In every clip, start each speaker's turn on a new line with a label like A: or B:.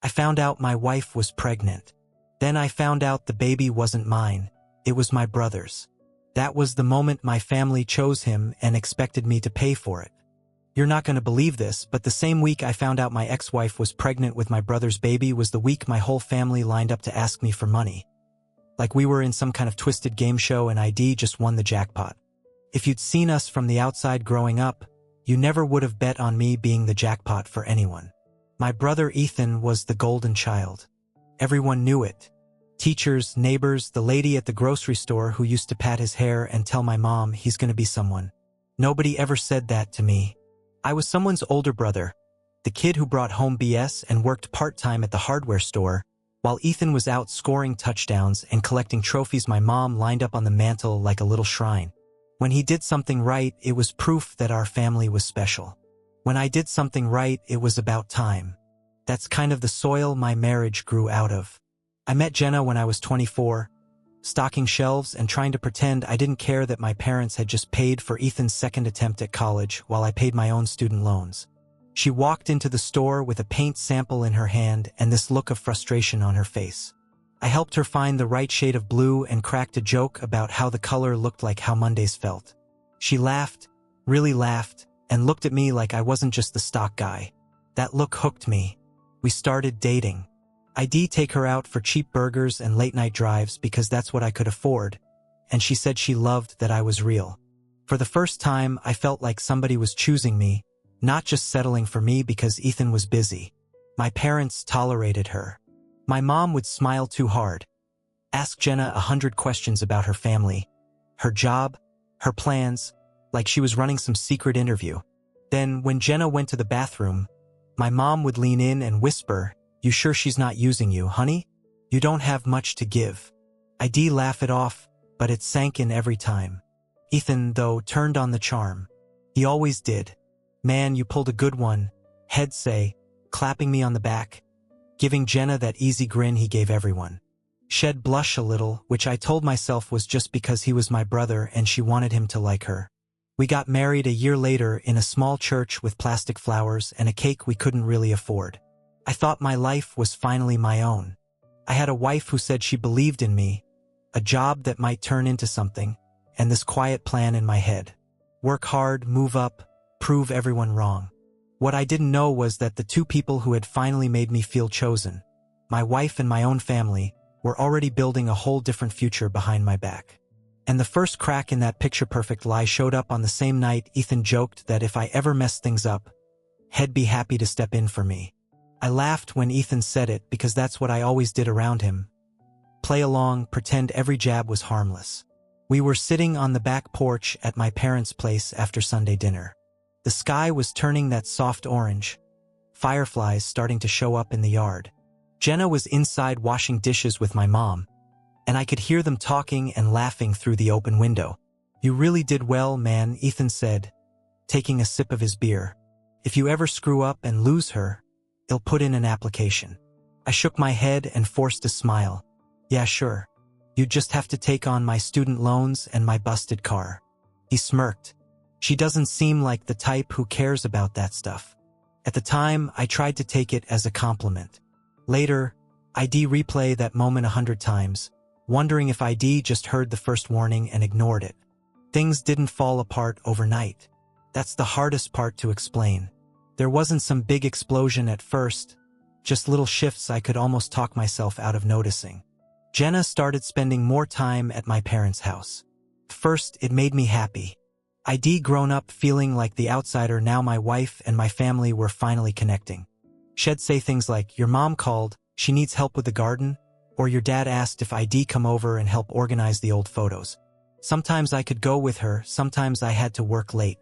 A: I found out my wife was pregnant. Then I found out the baby wasn't mine, it was my brother's. That was the moment my family chose him and expected me to pay for it. You're not going to believe this, but the same week I found out my ex-wife was pregnant with my brother's baby was the week my whole family lined up to ask me for money. Like we were in some kind of twisted game show and ID just won the jackpot. If you'd seen us from the outside growing up, you never would have bet on me being the jackpot for anyone. My brother Ethan was the golden child. Everyone knew it. Teachers, neighbors, the lady at the grocery store who used to pat his hair and tell my mom he's going to be someone. Nobody ever said that to me. I was someone's older brother, the kid who brought home BS and worked part-time at the hardware store, while Ethan was out scoring touchdowns and collecting trophies my mom lined up on the mantle like a little shrine. When he did something right, it was proof that our family was special. When I did something right, it was about time. That's kind of the soil my marriage grew out of. I met Jenna when I was 24, stocking shelves and trying to pretend I didn't care that my parents had just paid for Ethan's second attempt at college while I paid my own student loans. She walked into the store with a paint sample in her hand and this look of frustration on her face. I helped her find the right shade of blue and cracked a joke about how the color looked like how Mondays felt. She laughed, really laughed, and looked at me like I wasn't just the stock guy. That look hooked me. We started dating. I'd take her out for cheap burgers and late-night drives because that's what I could afford, and she said she loved that I was real. For the first time, I felt like somebody was choosing me, not just settling for me because Ethan was busy. My parents tolerated her. My mom would smile too hard, ask Jenna 100 questions about her family, her job, her plans, like she was running some secret interview. Then, when Jenna went to the bathroom, my mom would lean in and whisper, "You sure she's not using you, honey? You don't have much to give." I'd laugh it off, but it sank in every time. Ethan, though, turned on the charm. He always did. "Man, you pulled a good one," he'd say, clapping me on the back, giving Jenna that easy grin he gave everyone. She'd blush a little, which I told myself was just because he was my brother and she wanted him to like her. We got married a year later in a small church with plastic flowers and a cake we couldn't really afford. I thought my life was finally my own. I had a wife who said she believed in me, a job that might turn into something, and this quiet plan in my head. Work hard, move up, prove everyone wrong. What I didn't know was that the two people who had finally made me feel chosen, my wife and my own family, were already building a whole different future behind my back. And the first crack in that picture-perfect lie showed up on the same night Ethan joked that if I ever messed things up, he'd be happy to step in for me. I laughed when Ethan said it because that's what I always did around him. Play along, pretend every jab was harmless. We were sitting on the back porch at my parents' place after Sunday dinner. The sky was turning that soft orange, fireflies starting to show up in the yard. Jenna was inside washing dishes with my mom, and I could hear them talking and laughing through the open window. "You really did well, man," Ethan said, taking a sip of his beer. "If you ever screw up and lose her, he'll put in an application." I shook my head and forced a smile. "Yeah, sure. You'd just have to take on my student loans and my busted car." He smirked. "She doesn't seem like the type who cares about that stuff." At the time, I tried to take it as a compliment. Later, I'd replay that moment 100 times, wondering if I'd just heard the first warning and ignored it. Things didn't fall apart overnight. That's the hardest part to explain. There wasn't some big explosion at first, just little shifts I could almost talk myself out of noticing. Jenna started spending more time at my parents' house. First, it made me happy. I'd grown up feeling like the outsider. Now my wife and my family were finally connecting. She'd say things like, "Your mom called, she needs help with the garden," or "Your dad asked if I'd come over and help organize the old photos." Sometimes I could go with her, sometimes I had to work late.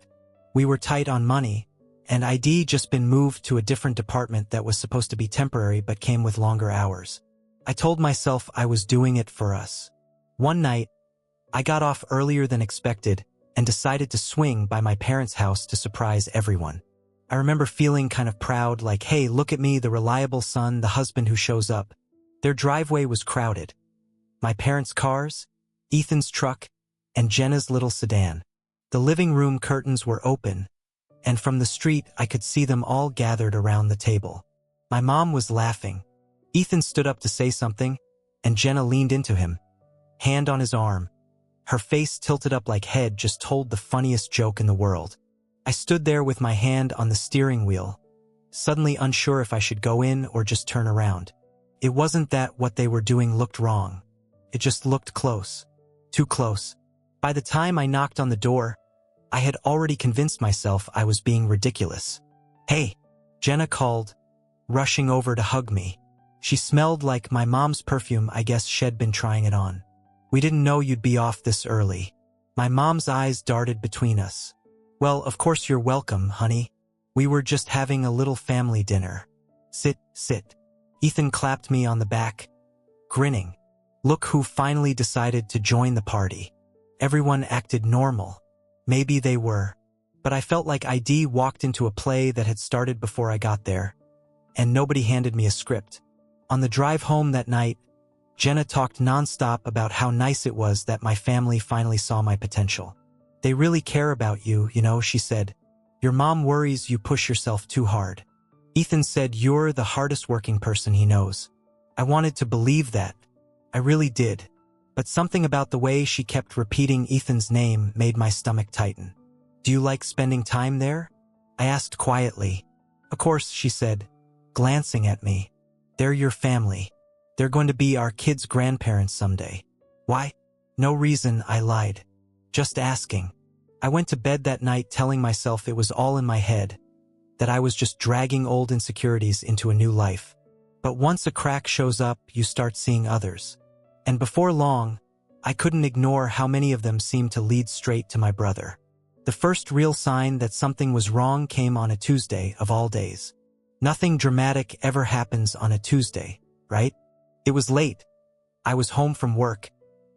A: We were tight on money, and I'd just been moved to a different department that was supposed to be temporary but came with longer hours. I told myself I was doing it for us. One night, I got off earlier than expected and decided to swing by my parents' house to surprise everyone. I remember feeling kind of proud, like, "Hey, look at me, the reliable son, the husband who shows up." Their driveway was crowded. My parents' cars, Ethan's truck, and Jenna's little sedan. The living room curtains were open, and from the street I could see them all gathered around the table. My mom was laughing, Ethan stood up to say something, and Jenna leaned into him, hand on his arm. Her face tilted up like head just told the funniest joke in the world. I stood there with my hand on the steering wheel, suddenly unsure if I should go in or just turn around. It wasn't that what they were doing looked wrong. It just looked close. Too close. By the time I knocked on the door, I had already convinced myself I was being ridiculous. "Hey," Jenna called, rushing over to hug me. She smelled like my mom's perfume. I guess she'd been trying it on. "We didn't know you'd be off this early." My mom's eyes darted between us. "Well, of course you're welcome, honey. We were just having a little family dinner. Sit, sit." Ethan clapped me on the back, grinning. Look who finally decided to join the party. Everyone acted normal. Maybe they were. But I felt like ID walked into a play that had started before I got there, and nobody handed me a script. On the drive home that night, Jenna talked nonstop about how nice it was that my family finally saw my potential. "They really care about you, you know," she said. "Your mom worries you push yourself too hard." Ethan said you're the hardest working person he knows. I wanted to believe that. I really did. But something about the way she kept repeating Ethan's name made my stomach tighten. "Do you like spending time there?" I asked quietly. "Of course," she said, glancing at me. "They're your family. They're going to be our kids' grandparents someday." "Why?" "No reason," I lied. "Just asking." I went to bed that night telling myself it was all in my head, that I was just dragging old insecurities into a new life. But once a crack shows up, you start seeing others. And before long, I couldn't ignore how many of them seemed to lead straight to my brother. The first real sign that something was wrong came on a Tuesday of all days. Nothing dramatic ever happens on a Tuesday, right? It was late. I was home from work,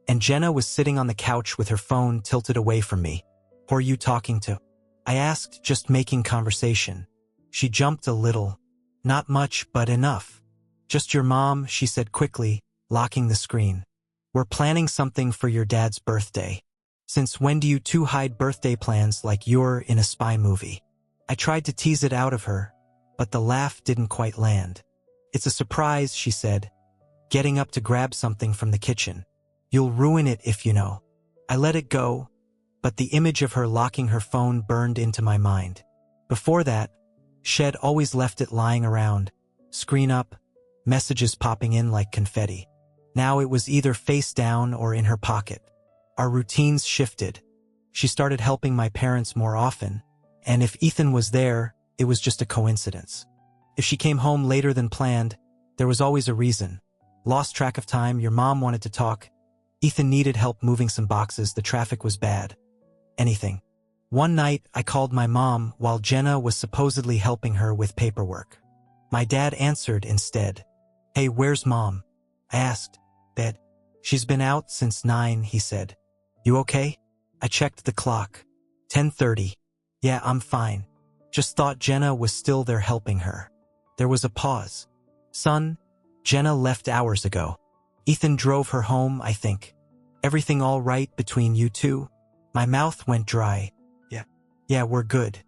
A: and Jenna was sitting on the couch with her phone tilted away from me. "Who are you talking to?" I asked, just making conversation. She jumped a little. "Not much, but enough." "Just your mom," she said quickly, locking the screen. "We're planning something for your dad's birthday." "Since when do you two hide birthday plans like you're in a spy movie?" I tried to tease it out of her, but the laugh didn't quite land. "It's a surprise," she said, getting up to grab something from the kitchen. "You'll ruin it if you know." I let it go, but the image of her locking her phone burned into my mind. Before that, she'd always left it lying around, screen up, messages popping in like confetti. Now it was either face down or in her pocket. Our routines shifted. She started helping my parents more often, and if Ethan was there, it was just a coincidence. If she came home later than planned, there was always a reason. Lost track of time, your mom wanted to talk. Ethan needed help moving some boxes, the traffic was bad. Anything. One night, I called my mom while Jenna was supposedly helping her with paperwork. My dad answered instead. "Hey, where's mom?" I asked. "Bed." "She's been out since 9, he said. "You okay?" I checked the clock. 10:30. "Yeah, I'm fine. Just thought Jenna was still there helping her." There was a pause. "Son, Jenna left hours ago. Ethan drove her home, I think. Everything all right between you two?" My mouth went dry. Yeah, we're good.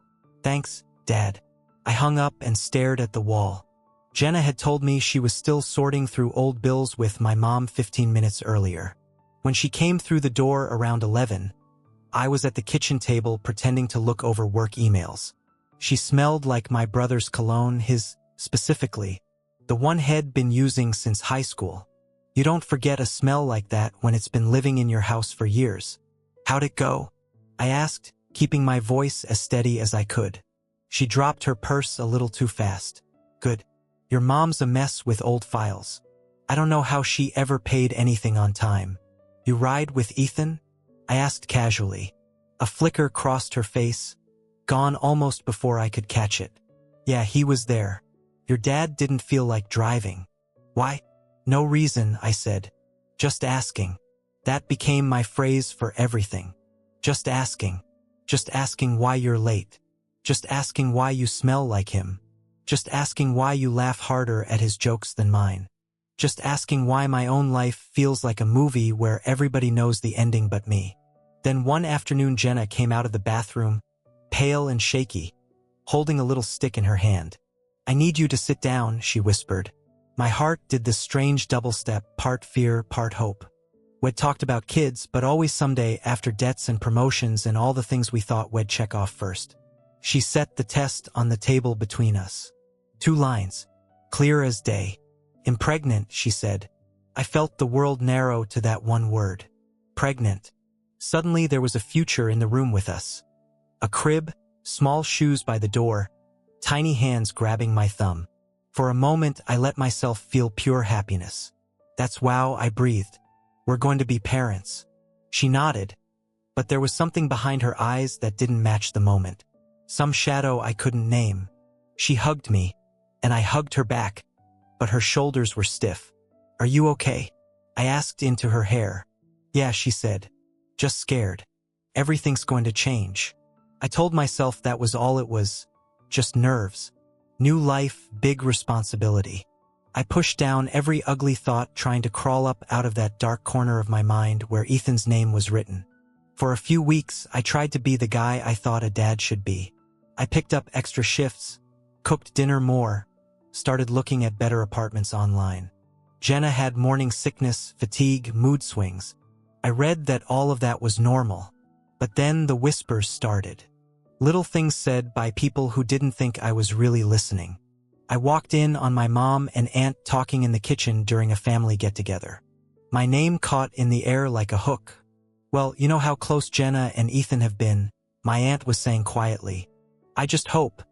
A: Thanks, Dad." I hung up and stared at the wall. Jenna had told me she was still sorting through old bills with my mom 15 minutes earlier. When she came through the door around 11, I was at the kitchen table pretending to look over work emails. She smelled like my brother's cologne, his, specifically, the one he'd been using since high school. You don't forget a smell like that when it's been living in your house for years. "How'd it go?" I asked, keeping my voice as steady as I could. She dropped her purse a little too fast. "Good. Your mom's a mess with old files. I don't know how she ever paid anything on time." "You ride with Ethan?" I asked casually. A flicker crossed her face, gone almost before I could catch it. "Yeah, he was there. Your dad didn't feel like driving." "Why?" "No reason," I said. "Just asking." That became my phrase for everything. Just asking. Just asking why you're late. Just asking why you smell like him. Just asking why you laugh harder at his jokes than mine. Just asking why my own life feels like a movie where everybody knows the ending but me. Then one afternoon Jenna came out of the bathroom, pale and shaky, holding a little stick in her hand. "I need you to sit down," she whispered. My heart did this strange double step, part fear, part hope. We'd talked about kids, but always someday after debts and promotions and all the things we thought we'd check off first. She set the test on the table between us. 2 lines, clear as day. Impregnant, she said. I felt the world narrow to that one word. Pregnant. Suddenly there was a future in the room with us. A crib, small shoes by the door, tiny hands grabbing my thumb. For a moment, I let myself feel pure happiness. That's wow, I breathed. We're going to be parents. She nodded, but there was something behind her eyes that didn't match the moment. Some shadow I couldn't name. She hugged me, and I hugged her back, but her shoulders were stiff. Are you okay? I asked into her hair. Yeah, she said. Just scared. Everything's going to change. I told myself that was all it was. Just nerves. New life, big responsibility. I pushed down every ugly thought, trying to crawl up out of that dark corner of my mind where Ethan's name was written. For a few weeks, I tried to be the guy I thought a dad should be. I picked up extra shifts, cooked dinner more, started looking at better apartments online. Jenna had morning sickness, fatigue, mood swings. I read that all of that was normal. But then the whispers started. Little things said by people who didn't think I was really listening. I walked in on my mom and aunt talking in the kitchen during a family get-together. My name caught in the air like a hook. Well, you know how close Jenna and Ethan have been, my aunt was saying quietly. I just hope.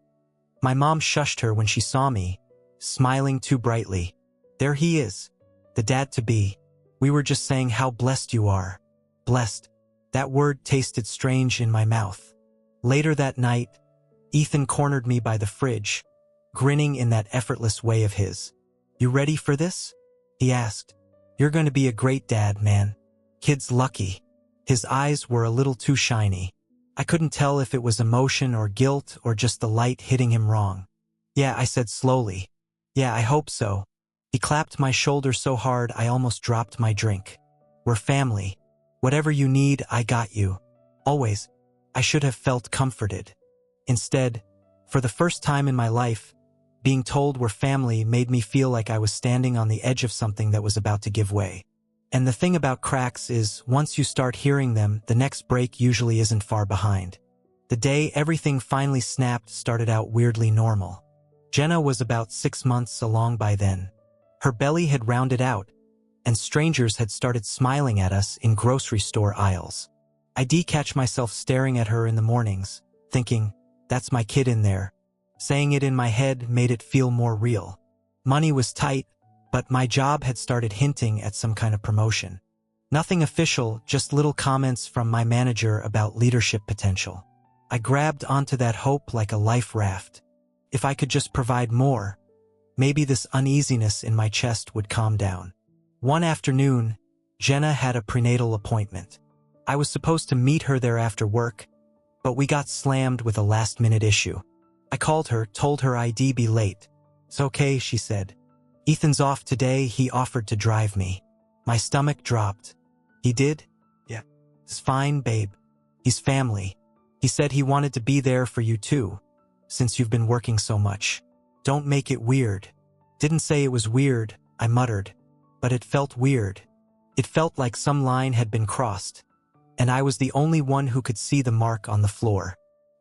A: My mom shushed her when she saw me, smiling too brightly. There he is, the dad-to-be. We were just saying how blessed you are. Blessed. That word tasted strange in my mouth. Later that night, Ethan cornered me by the fridge, grinning in that effortless way of his. You ready for this? He asked. You're going to be a great dad, man. Kid's lucky. His eyes were a little too shiny. I couldn't tell if it was emotion or guilt or just the light hitting him wrong. Yeah, I said slowly. Yeah, I hope so. He clapped my shoulder so hard I almost dropped my drink. We're family. Whatever you need, I got you. Always. I should have felt comforted. Instead, for the first time in my life, being told we're family made me feel like I was standing on the edge of something that was about to give way. And the thing about cracks is, once you start hearing them, the next break usually isn't far behind. The day everything finally snapped started out weirdly normal. Jenna was about 6 months along by then. Her belly had rounded out, and strangers had started smiling at us in grocery store aisles. I catch myself staring at her in the mornings, thinking, that's my kid in there. Saying it in my head made it feel more real. Money was tight, but my job had started hinting at some kind of promotion. Nothing official, just little comments from my manager about leadership potential. I grabbed onto that hope like a life raft. If I could just provide more, maybe this uneasiness in my chest would calm down. One afternoon, Jenna had a prenatal appointment. I was supposed to meet her there after work, but we got slammed with a last-minute issue. I called her, told her I'd be late. It's okay, she said. Ethan's off today, he offered to drive me. My stomach dropped. He did? Yeah. It's fine, babe. He's family. He said he wanted to be there for you too, since you've been working so much. Don't make it weird. Didn't say it was weird, I muttered. But it felt weird. It felt like some line had been crossed, and I was the only one who could see the mark on the floor.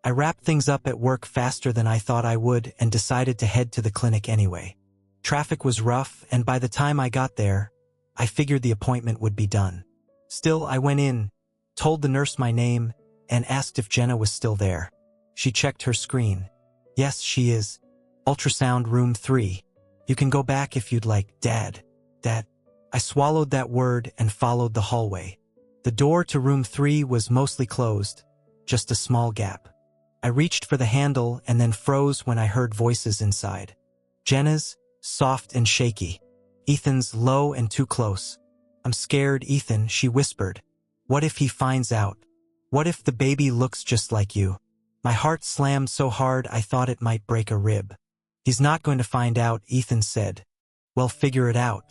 A: I wrapped things up at work faster than I thought I would and decided to head to the clinic anyway. Traffic was rough, and by the time I got there, I figured the appointment would be done. Still, I went in, told the nurse my name, and asked if Jenna was still there. She checked her screen. Yes, she is. Ultrasound room 3. You can go back if you'd like, Dad. Dad. I swallowed that word and followed the hallway. The door to room 3 was mostly closed, just a small gap. I reached for the handle and then froze when I heard voices inside. Jenna's, soft and shaky. Ethan's, low and too close. I'm scared, Ethan, she whispered. What if he finds out? What if the baby looks just like you? My heart slammed so hard I thought it might break a rib. He's not going to find out, Ethan said. Well, figure it out.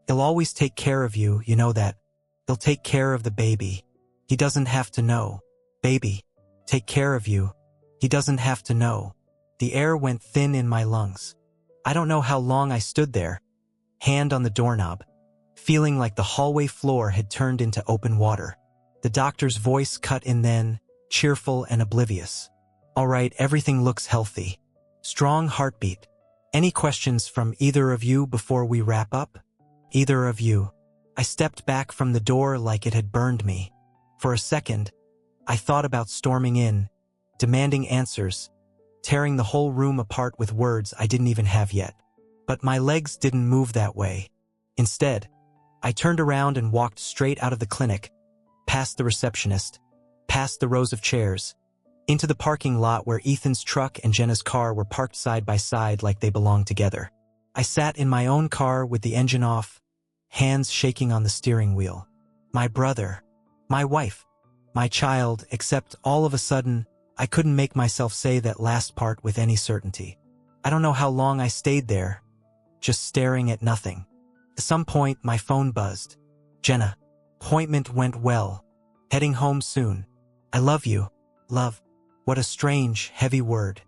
A: He'll always take care of you, you know that. He'll take care of the baby. He doesn't have to know. Baby, take care of you. He doesn't have to know. The air went thin in my lungs. I don't know how long I stood there. hand on the doorknob, feeling like the hallway floor had turned into open water. The doctor's voice cut in then, cheerful and oblivious. "All right, everything looks healthy. Strong heartbeat. Any questions from either of you before we wrap up?" "Either of you." I stepped back from the door like it had burned me. For a second, I thought about storming in, demanding answers, tearing the whole room apart with words I didn't even have yet. But my legs didn't move that way. Instead, I turned around and walked straight out of the clinic, past the receptionist, past the rows of chairs, into the parking lot where Ethan's truck and Jenna's car were parked side by side like they belonged together. I sat in my own car with the engine off, hands shaking on the steering wheel. My brother, my wife, my child, except all of a sudden, I couldn't make myself say that last part with any certainty. I don't know how long I stayed there, just staring at nothing. At some point, my phone buzzed. "Jenna, appointment went well. Heading home soon. I love you, love." What a strange, heavy word.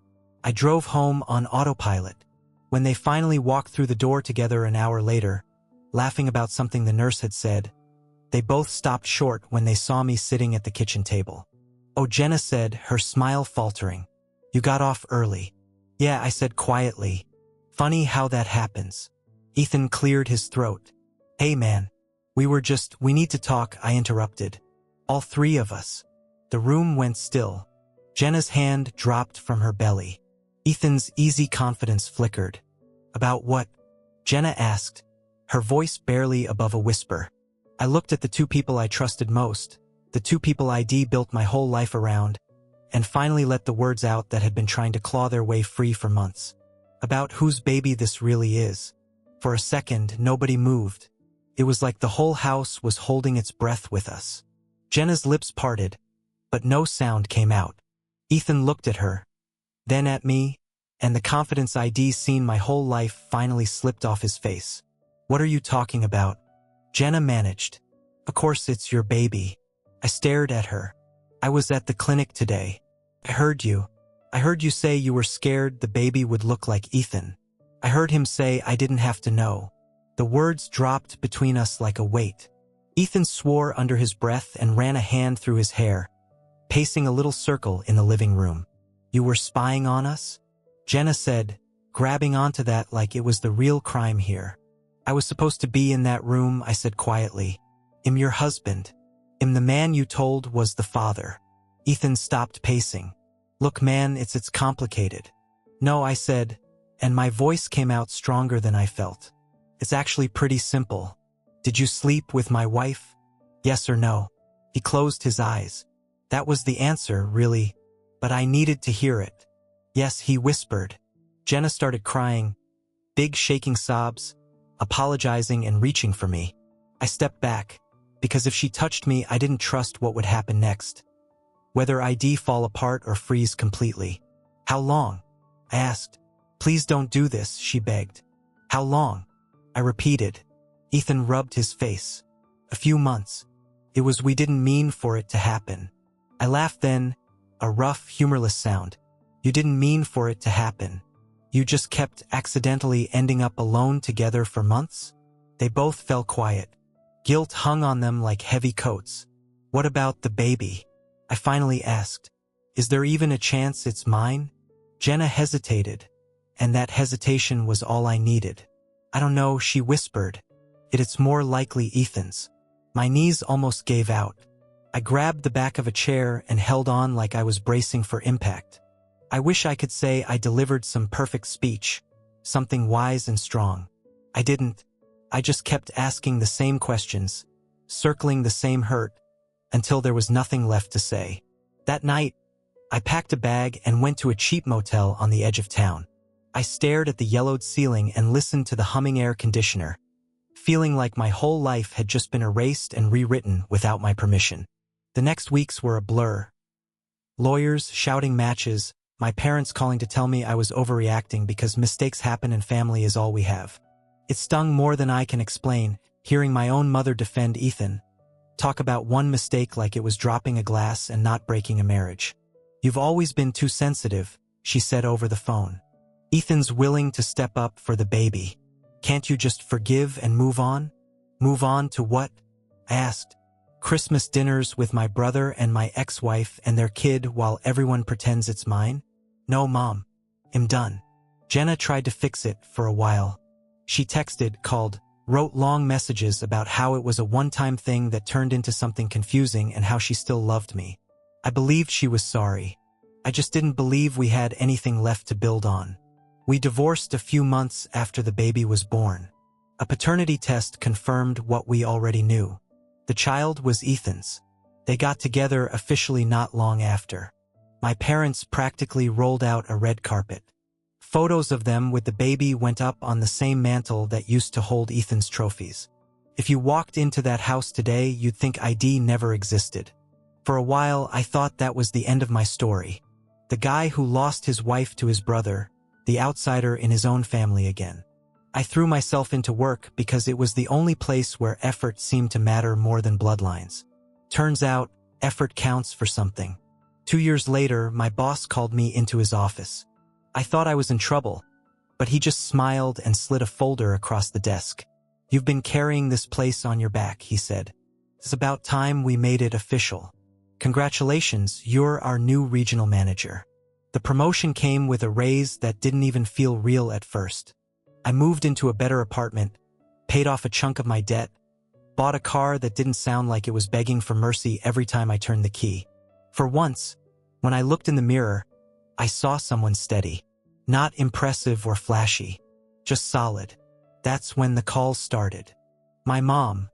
A: I drove home on autopilot. When they finally walked through the door together an hour later, laughing about something the nurse had said, they both stopped short when they saw me sitting at the kitchen table. "Oh," Jenna said, her smile faltering. "You got off early." "Yeah," I said quietly. "Funny how that happens." Ethan cleared his throat. "Hey man, we need to talk," I interrupted. "All three of us." The room went still. Jenna's hand dropped from her belly. Ethan's easy confidence flickered. "About what?" Jenna asked, her voice barely above a whisper. I looked at the two people I trusted most, the two people I'd built my whole life around, and finally let the words out that had been trying to claw their way free for months. "About whose baby this really is." For a second, nobody moved. It was like the whole house was holding its breath with us. Jenna's lips parted, but no sound came out. Ethan looked at her, then at me, and the confidence I'd seen my whole life finally slipped off his face. "What are you talking about?" Jenna managed. "Of course it's your baby." I stared at her. "I was at the clinic today. I heard you say you were scared the baby would look like Ethan. I heard him say I didn't have to know." The words dropped between us like a weight. Ethan swore under his breath and ran a hand through his hair, pacing a little circle in the living room. "You were spying on us?" Jenna said, grabbing onto that like it was the real crime here. "I was supposed to be in that room," I said quietly. "I'm your husband. I'm the man you told was the father." Ethan stopped pacing. "Look man, it's complicated." "No," I said, and my voice came out stronger than I felt. "It's actually pretty simple. Did you sleep with my wife? Yes or no?" He closed his eyes. That was the answer, really, but I needed to hear it. "Yes," he whispered. Jenna started crying, big shaking sobs, apologizing and reaching for me. I stepped back, because if she touched me, I didn't trust what would happen next. Whether I'd fall apart or freeze completely. "How long?" I asked. "Please don't do this," she begged. "How long?" I repeated. Ethan rubbed his face. "A few months. We didn't mean for it to happen." I laughed then, a rough, humorless sound. "You didn't mean for it to happen. You just kept accidentally ending up alone together for months?" They both fell quiet. Guilt hung on them like heavy coats. "What about the baby?" I finally asked. "Is there even a chance it's mine?" Jenna hesitated, and that hesitation was all I needed. "I don't know," she whispered. It's more likely Ethan's." My knees almost gave out. I grabbed the back of a chair and held on like I was bracing for impact. I wish I could say I delivered some perfect speech, something wise and strong. I didn't. I just kept asking the same questions, circling the same hurt, until there was nothing left to say. That night, I packed a bag and went to a cheap motel on the edge of town. I stared at the yellowed ceiling and listened to the humming air conditioner, feeling like my whole life had just been erased and rewritten without my permission. The next weeks were a blur. Lawyers shouting matches, my parents calling to tell me I was overreacting because mistakes happen and family is all we have. It stung more than I can explain, hearing my own mother defend Ethan, talk about one mistake like it was dropping a glass and not breaking a marriage. "You've always been too sensitive," she said over the phone. "Ethan's willing to step up for the baby." Can't you just forgive and move on? Move on to what? I asked. Christmas dinners with my brother and my ex-wife and their kid while everyone pretends it's mine? No, Mom. I'm done. Jenna tried to fix it for a while. She texted, called, wrote long messages about how it was a one-time thing that turned into something confusing and how she still loved me. I believed she was sorry. I just didn't believe we had anything left to build on. We divorced a few months after the baby was born. A paternity test confirmed what we already knew. The child was Ethan's. They got together officially not long after. My parents practically rolled out a red carpet. Photos of them with the baby went up on the same mantle that used to hold Ethan's trophies. If you walked into that house today, you'd think ID never existed. For a while, I thought that was the end of my story. The guy who lost his wife to his brother, the outsider in his own family again. I threw myself into work because it was the only place where effort seemed to matter more than bloodlines. Turns out, effort counts for something. 2 years later, my boss called me into his office. I thought I was in trouble, but he just smiled and slid a folder across the desk. You've been carrying this place on your back, he said. It's about time we made it official. Congratulations, you're our new regional manager. The promotion came with a raise that didn't even feel real at first. I moved into a better apartment, paid off a chunk of my debt, bought a car that didn't sound like it was begging for mercy every time I turned the key. For once, when I looked in the mirror, I saw someone steady. Not impressive or flashy, just solid. That's when the calls started. My mom,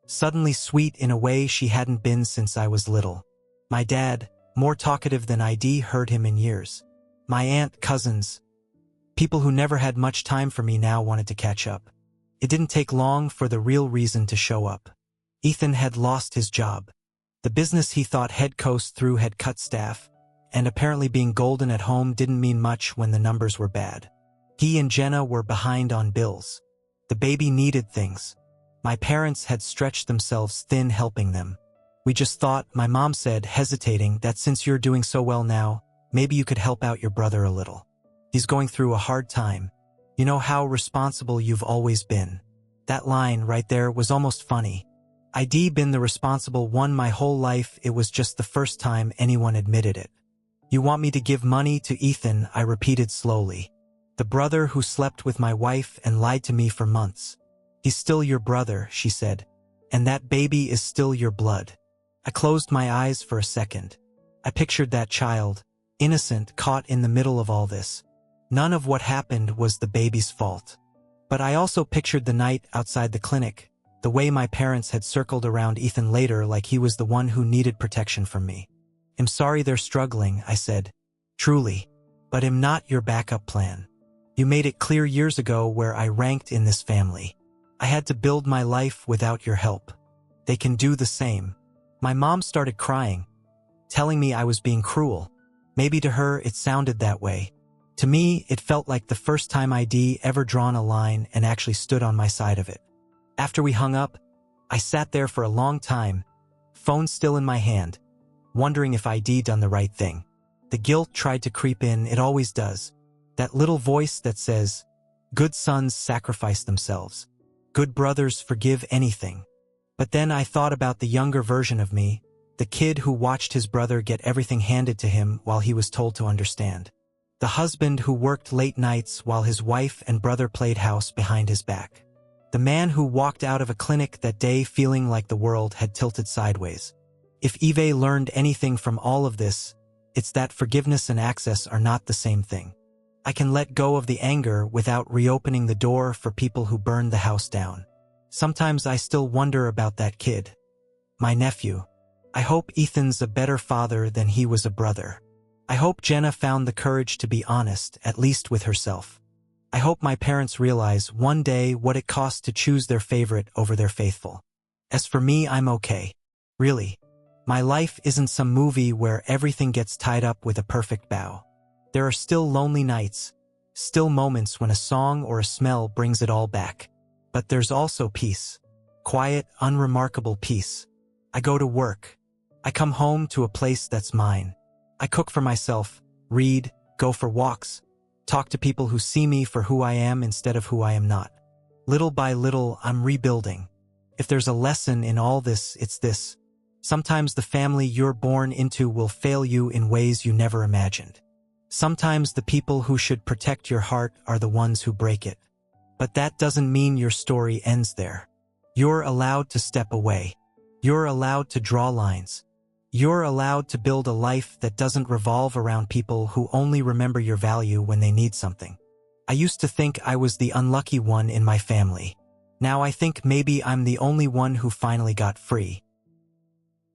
A: suddenly sweet in a way she hadn't been since I was little. My dad, more talkative than I'd heard him in years. My aunt, cousins, people who never had much time for me now wanted to catch up. It didn't take long for the real reason to show up. Ethan had lost his job. The business he thought he'd coast through had cut staff, and apparently being golden at home didn't mean much when the numbers were bad. He and Jenna were behind on bills. The baby needed things. My parents had stretched themselves thin helping them. We just thought, my mom said, hesitating, that since you're doing so well now, maybe you could help out your brother a little. He's going through a hard time. You know how responsible you've always been. That line right there was almost funny. I'd been the responsible one my whole life, it was just the first time anyone admitted it. You want me to give money to Ethan, I repeated slowly. The brother who slept with my wife and lied to me for months. He's still your brother, she said. And that baby is still your blood. I closed my eyes for a second. I pictured that child, innocent, caught in the middle of all this. None of what happened was the baby's fault. But I also pictured the night outside the clinic, the way my parents had circled around Ethan later like he was the one who needed protection from me. I'm sorry they're struggling, I said. Truly. But I'm not your backup plan. You made it clear years ago where I ranked in this family. I had to build my life without your help. They can do the same. My mom started crying, telling me I was being cruel. Maybe to her it sounded that way. To me, it felt like the first time I'd ever drawn a line and actually stood on my side of it. After we hung up, I sat there for a long time, phone still in my hand, wondering if I'd done the right thing. The guilt tried to creep in, it always does. That little voice that says, good sons sacrifice themselves. Good brothers forgive anything. But then I thought about the younger version of me, the kid who watched his brother get everything handed to him while he was told to understand. The husband who worked late nights while his wife and brother played house behind his back. The man who walked out of a clinic that day feeling like the world had tilted sideways. If Eve learned anything from all of this, it's that forgiveness and access are not the same thing. I can let go of the anger without reopening the door for people who burned the house down. Sometimes I still wonder about that kid. My nephew. I hope Ethan's a better father than he was a brother. I hope Jenna found the courage to be honest, at least with herself. I hope my parents realize one day what it costs to choose their favorite over their faithful. As for me, I'm okay. Really. My life isn't some movie where everything gets tied up with a perfect bow. There are still lonely nights, still moments when a song or a smell brings it all back. But there's also peace. Quiet, unremarkable peace. I go to work. I come home to a place that's mine. I cook for myself, read, go for walks, talk to people who see me for who I am instead of who I am not. Little by little, I'm rebuilding. If there's a lesson in all this, it's this. Sometimes the family you're born into will fail you in ways you never imagined. Sometimes the people who should protect your heart are the ones who break it. But that doesn't mean your story ends there. You're allowed to step away. You're allowed to draw lines. You're allowed to build a life that doesn't revolve around people who only remember your value when they need something. I used to think I was the unlucky one in my family. Now I think maybe I'm the only one who finally got free.